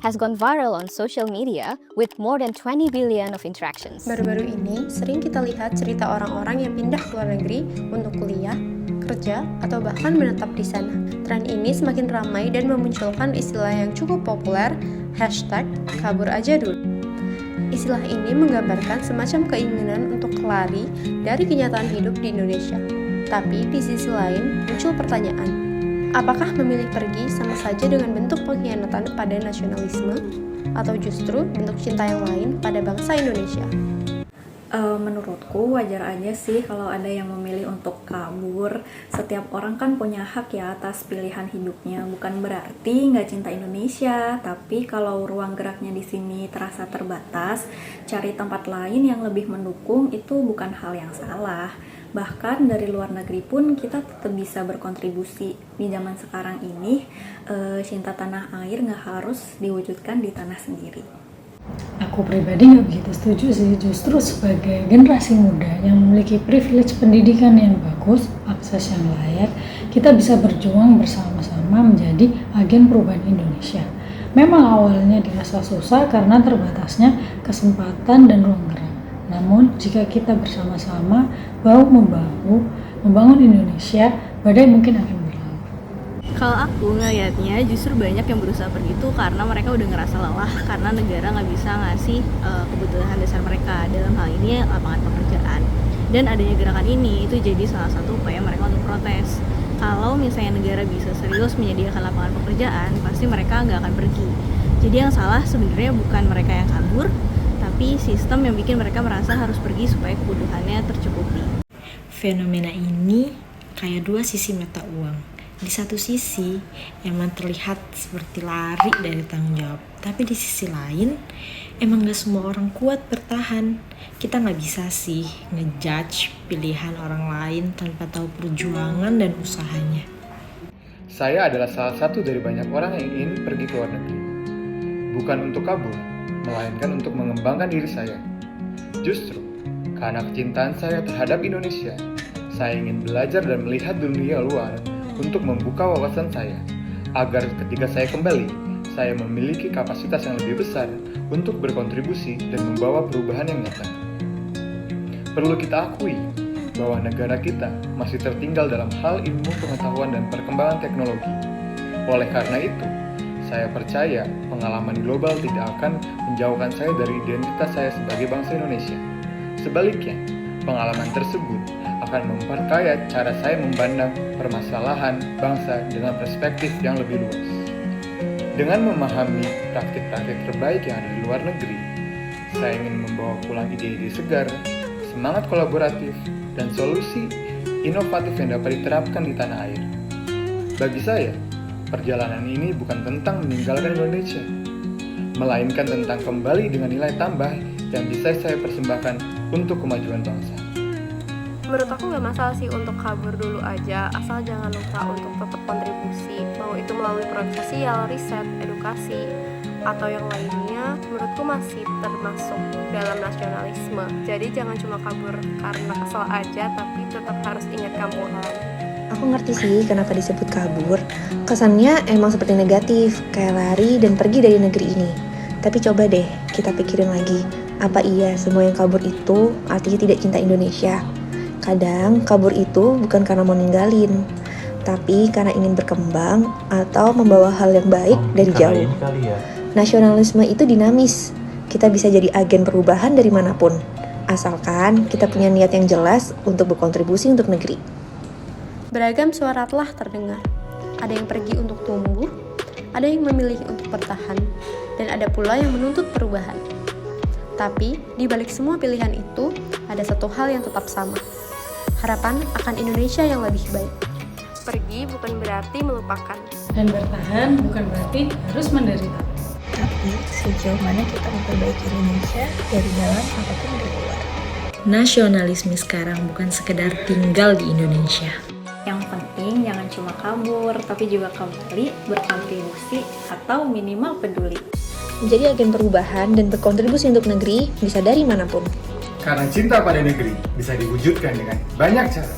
has gone viral on social media with more than 20 billion of interactions. Baru-baru ini sering kita lihat cerita orang-orang yang pindah ke luar negeri untuk kuliah, kerja, atau bahkan menetap di sana. Tren ini semakin ramai dan memunculkan istilah yang cukup populer, #kabur aja dulu. Istilah ini menggambarkan semacam keinginan untuk lari dari kenyataan hidup di Indonesia. Tapi di sisi lain muncul pertanyaan, apakah memilih pergi sama saja dengan bentuk pengkhianatan pada nasionalisme, atau justru bentuk cinta yang lain pada bangsa Indonesia? Menurutku wajar aja sih kalau ada yang memilih untuk kabur. Setiap orang kan punya hak ya atas pilihan hidupnya. Bukan berarti nggak cinta Indonesia, tapi kalau ruang geraknya di sini terasa terbatas, cari tempat lain yang lebih mendukung itu bukan hal yang salah. Bahkan dari luar negeri pun kita tetap bisa berkontribusi. Di zaman sekarang ini, cinta tanah air nggak harus diwujudkan di tanah sendiri. Aku pribadi nggak begitu setuju sih, justru sebagai generasi muda yang memiliki privilege pendidikan yang bagus, akses yang layak, kita bisa berjuang bersama-sama menjadi agen perubahan Indonesia. Memang awalnya dirasa susah karena terbatasnya kesempatan dan ruang gerak. Namun jika kita bersama-sama bahu-membahu membangun Indonesia, badai mungkin akan berlalu. Kalau aku ngelihatnya justru banyak yang berusaha pergi itu karena mereka udah ngerasa lelah karena negara nggak bisa ngasih kebutuhan dasar mereka, dalam hal ini lapangan pekerjaan. Dan adanya gerakan ini itu jadi salah satu upaya mereka untuk protes. Kalau misalnya negara bisa serius menyediakan lapangan pekerjaan, pasti mereka nggak akan pergi. Jadi yang salah sebenarnya bukan mereka yang kabur, tapi sistem yang bikin mereka merasa harus pergi supaya kebutuhannya tercukupi. Fenomena ini kayak dua sisi mata uang. Di satu sisi emang terlihat seperti lari dari tanggung jawab, tapi di sisi lain emang gak semua orang kuat bertahan. Kita gak bisa sih ngejudge pilihan orang lain tanpa tahu perjuangan dan usahanya. Saya adalah salah satu dari banyak orang yang ingin pergi ke luar negeri. Bukan untuk kabur, melainkan untuk mengembangkan diri saya. Justru karena kecintaan saya terhadap Indonesia, saya ingin belajar dan melihat dunia luar untuk membuka wawasan saya, agar ketika saya kembali, saya memiliki kapasitas yang lebih besar untuk berkontribusi dan membawa perubahan yang nyata. Perlu kita akui bahwa negara kita masih tertinggal dalam hal ilmu pengetahuan dan perkembangan teknologi. Oleh karena itu, saya percaya pengalaman global tidak akan menjauhkan saya dari identitas saya sebagai bangsa Indonesia. Sebaliknya, pengalaman tersebut akan memperkaya cara saya memandang permasalahan bangsa dengan perspektif yang lebih luas. Dengan memahami praktik-praktik terbaik yang ada di luar negeri, saya ingin membawa pulang ide-ide segar, semangat kolaboratif, dan solusi inovatif yang dapat diterapkan di tanah air. Bagi saya, perjalanan ini bukan tentang meninggalkan Indonesia, melainkan tentang kembali dengan nilai tambah yang bisa saya persembahkan untuk kemajuan bangsa. Menurut aku nggak masalah sih untuk kabur dulu aja, asal jangan lupa untuk tetap kontribusi, mau itu melalui proyek sosial, riset, edukasi, atau yang lainnya. Menurutku masih termasuk dalam nasionalisme. Jadi jangan cuma kabur karena kesel aja, tapi tetap harus ingat kampung halaman. Aku ngerti sih kenapa disebut kabur. Kesannya emang seperti negatif, kayak lari dan pergi dari negeri ini. Tapi coba deh kita pikirin lagi, apa iya semua yang kabur itu artinya tidak cinta Indonesia? Kadang kabur itu bukan karena mau ninggalin, tapi karena ingin berkembang atau membawa hal yang baik dari jauh. Nasionalisme itu dinamis, kita bisa jadi agen perubahan dari manapun, asalkan kita punya niat yang jelas untuk berkontribusi untuk negeri. Beragam suara telah terdengar, ada yang pergi untuk tumbuh, ada yang memilih untuk bertahan, dan ada pula yang menuntut perubahan. Tapi di balik semua pilihan itu, ada satu hal yang tetap sama. Harapan akan Indonesia yang lebih baik. Pergi bukan berarti melupakan. Dan bertahan bukan berarti harus menderita. Tapi sejauh mana kita memperbaiki Indonesia dari dalam ataupun dari luar. Nasionalisme sekarang bukan sekedar tinggal di Indonesia. Yang penting jangan cuma kabur, tapi juga kembali, berkontribusi, atau minimal peduli. Menjadi agen perubahan dan berkontribusi untuk negeri bisa dari manapun. Karena cinta pada negeri bisa diwujudkan dengan banyak cara.